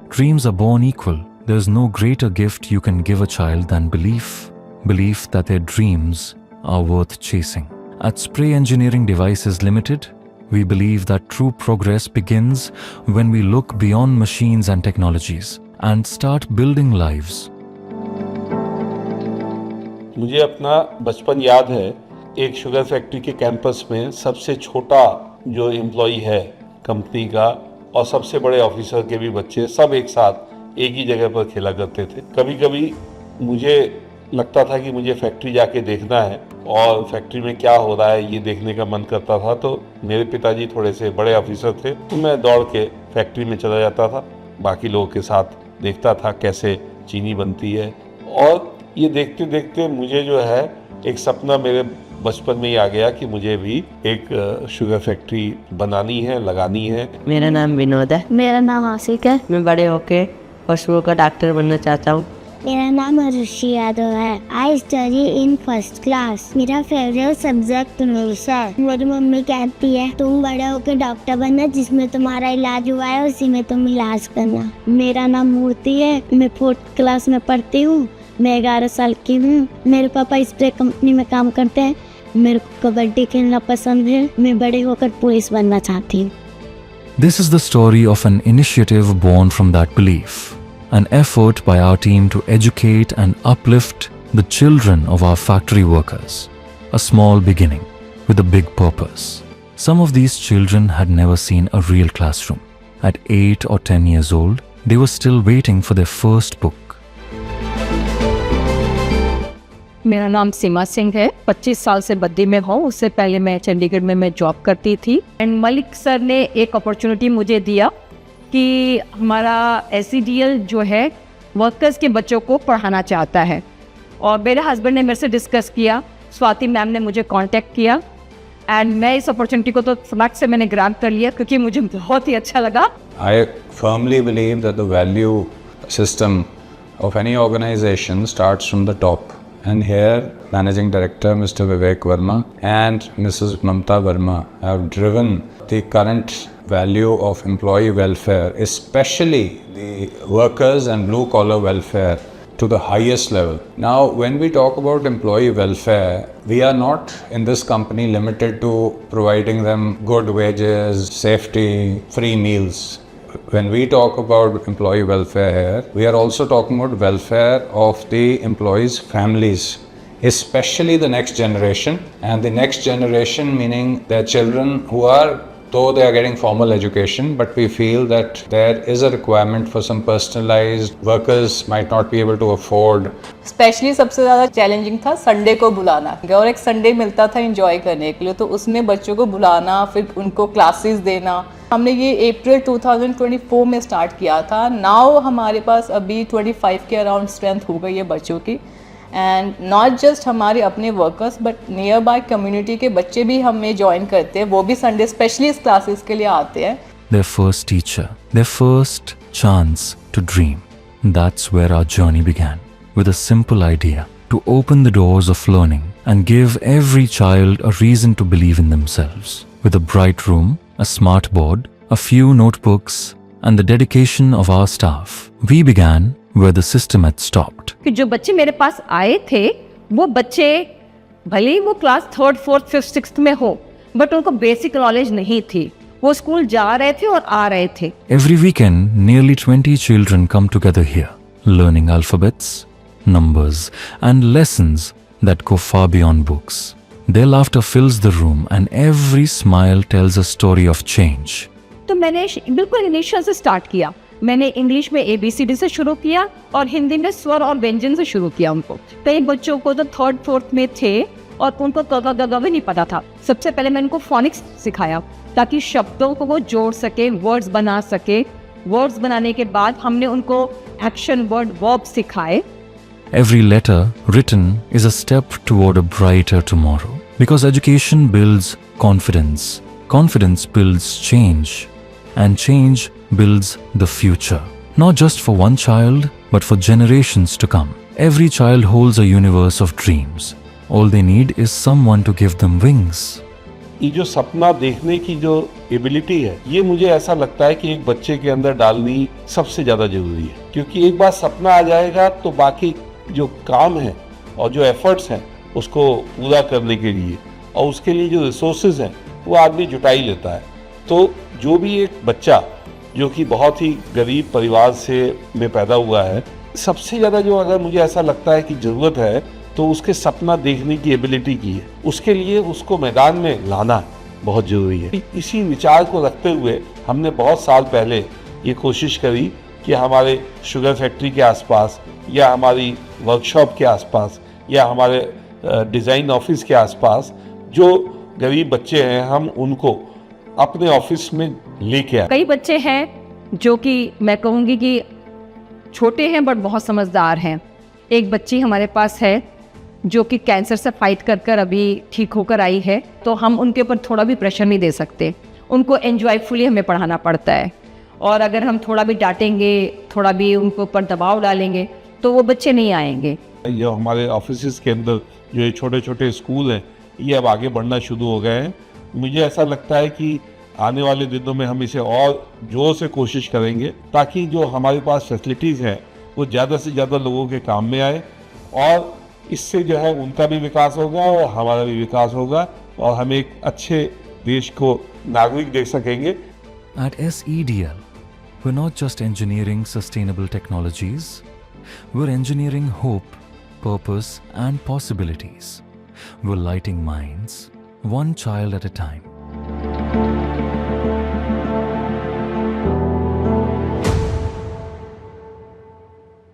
Dreams are born equal. There is no greater gift you can give a child than belief that their dreams are worth chasing. At Spray Engineering Devices Limited, we believe that true progress begins when we look beyond machines and technologies and start building lives. मुझे अपना बचपन याद है, एक sugar factory के campus में सबसे छोटा जो एम्प्लॉई है कंपनी का और सबसे बड़े ऑफिसर के भी बच्चे सब एक साथ एक ही जगह पर खेला करते थे। कभी कभी मुझे लगता था कि मुझे फैक्ट्री जाके देखना है और फैक्ट्री में क्या हो रहा है ये देखने का मन करता था, तो मेरे पिताजी थोड़े से बड़े ऑफिसर थे तो मैं दौड़ के फैक्ट्री में चला जाता था, बाकी लोगों के साथ देखता था कैसे चीनी बनती है। और ये देखते देखते मुझे जो है एक सपना मेरे बचपन में ही आ गया कि मुझे भी एक शुगर फैक्ट्री बनानी है, लगानी है। मेरा नाम विनोद है। मेरा नाम आशिक है। मैं बड़े होके पशुओं का डॉक्टर बनना चाहता हूँ। मेरा नाम अरुषि यादव है। I study in first class. मेरा फेवरेट सब्जेक्ट इंग्लिश है। मेरी मम्मी कहती है तुम बड़े होकर डॉक्टर बनना, जिसमें तुम्हारा इलाज हुआ है उसी में तुम इलाज करना। मेरा नाम मूर्ति है। मैं 4th क्लास में पढ़ती हूँ। मैं 11 साल की हूँ। मेरे पापा स्प्रे कंपनी में काम करते हैं। मेरे को कबड्डी खेलना पसंद है। मैं बड़े होकर पुलिस बनना चाहती हूँ। This is the story of an initiative born from that belief, an effort by our team to educate and uplift the children of our factory workers. A small beginning with a big purpose. Some of these children had never seen a real classroom. At 8 or 10 years old, they were still waiting for their first book. मेरा नाम सीमा सिंह है। 25 साल से बद्दी में हूँ। उससे पहले मैं चंडीगढ़ में मैं जॉब करती थी। एंड मलिक सर ने एक अपॉर्चुनिटी मुझे दिया कि हमारा SCDL जो है वर्कर्स के बच्चों को पढ़ाना चाहता है, और मेरे हस्बैंड ने मेरे से डिस्कस किया। स्वाति मैम ने मुझे कांटेक्ट किया एंड मैं इस अपॉर्चुनिटी को तो फटाक से मैंने ग्रैब कर लिया क्योंकि मुझे बहुत ही अच्छा लगा। I firmly believe that the value system of any organization starts from the top. And here, Managing Director Mr. Vivek Verma and Mrs. Mamta Verma have driven the current value of employee welfare, especially the workers and blue-collar welfare, to the highest level. Now, when we talk about employee welfare, we are not in this company limited to providing them good wages, safety, free meals. When we talk about employee welfare here, we are also talking about welfare of the employees' families, especially the next generation, and the next generation meaning their children who are, though they are getting formal education, but we feel that there is a requirement for some personalized, workers might not be able to afford. Specially सबसे ज़्यादा challenging था Sunday को बुलाना, और एक Sunday मिलता था enjoy करने के लिए, तो उसमें बच्चों को बुलाना, फिर उनको क्लासेस देना। हमने ये अप्रैल 2024 में स्टार्ट किया था। नाउ हमारे पास अभी 25 के अराउंड स्ट्रेंथ हो गई है बच्चों की, एंड नॉट जस्ट हमारे अपने workers but near by community के बच्चे भी हमें ज्वाइन करते हैं, वो भी संडे स्पेशली इस क्लासेस के लिए आते हैं। Their first teacher, their first chance to dream. That's where our journey began, with a simple idea to open the doors of learning and give every child a reason to believe in themselves. With a bright room, a smart board, a few notebooks, and the dedication of our staff, we began where the system had stopped. कि जो बच्चे मेरे पास आए थे वो बच्चे भले ही वो class 3rd, 4th, 5th, 6th में हो, बट उनको बेसिक नॉलेज नहीं थी। वो स्कूल जा रहे थे और आ रहे थे। Every weekend, nearly 20 children come together here, learning alphabets, numbers, and lessons that go far beyond books. Their laughter fills the room and every smile tells a story of change. तो मैंने बिल्कुल initial से start किया। मैंने English में ABCD से शुरू किया और हिंदी में स्वर और व्यंजन से शुरू किया उनको। कई बच्चों को तो 3rd, 4th में थे और उनको ग भी नहीं पता था। सबसे पहले मैंने उनको फोनिक्स सिखाया ताकि शब्दों को वो जोड़ सके, वर्ड्स बना सके। वर्ड्स बनाने के बाद हमने उनको एक्शन वर्ड वर्ब सिखाए। Every letter written is a step toward a brighter tomorrow. Because education builds confidence, confidence builds change, and change builds the future. not just for one child, but for generations to come. Every child holds a universe of dreams. All they need is someone to give them wings. ये जो सपना देखने की जो ability है, ये मुझे ऐसा लगता है कि एक बच्चे के अंदर डालनी सबसे ज्यादा जरूरी है, क्योंकि एक बार सपना आ जाएगा तो बाकी जो काम है और जो एफर्ट्स हैं उसको पूरा करने के लिए और उसके लिए जो रिसोर्सेज हैं वो आदमी जुटा ही लेता है। तो जो भी एक बच्चा जो कि बहुत ही गरीब परिवार से में पैदा हुआ है, सबसे ज़्यादा जो अगर मुझे ऐसा लगता है कि ज़रूरत है तो उसके सपना देखने की एबिलिटी की है, उसके लिए उसको मैदान में लाना बहुत ज़रूरी है। इसी विचार को रखते हुए हमने बहुत साल पहले ये कोशिश करी कि हमारे शुगर फैक्ट्री के आसपास या हमारी वर्कशॉप के आसपास या हमारे डिज़ाइन ऑफिस के आसपास जो गरीब बच्चे हैं हम उनको अपने ऑफिस में लेके आए। कई बच्चे हैं जो कि मैं कहूँगी कि छोटे हैं बट बहुत समझदार हैं। एक बच्ची हमारे पास है जो कि कैंसर से फाइट कर कर अभी ठीक होकर आई है, तो हम उनके ऊपर थोड़ा भी प्रेशर नहीं दे सकते। उनको एन्जॉयफुली हमें पढ़ाना पड़ता है, और अगर हम थोड़ा भी डांटेंगे, थोड़ा भी उनके ऊपर दबाव डालेंगे तो वो बच्चे नहीं आएंगे। ये हमारे ऑफिस के अंदर जो ये छोटे छोटे स्कूल हैं ये अब आगे बढ़ना शुरू हो गए हैं। मुझे ऐसा लगता है कि आने वाले दिनों में हम इसे और जोर से कोशिश करेंगे ताकि जो हमारे पास फैसिलिटीज़ हैं वो ज़्यादा से ज़्यादा लोगों के काम में आए, और इससे जो है उनका भी विकास होगा और हमारा भी विकास होगा और हम एक अच्छे देश को नागरिक देख सकेंगे। At SEDL, we're not just engineering sustainable technologies, we're engineering hope, purpose, and possibilities. We're lighting minds, one child at a time.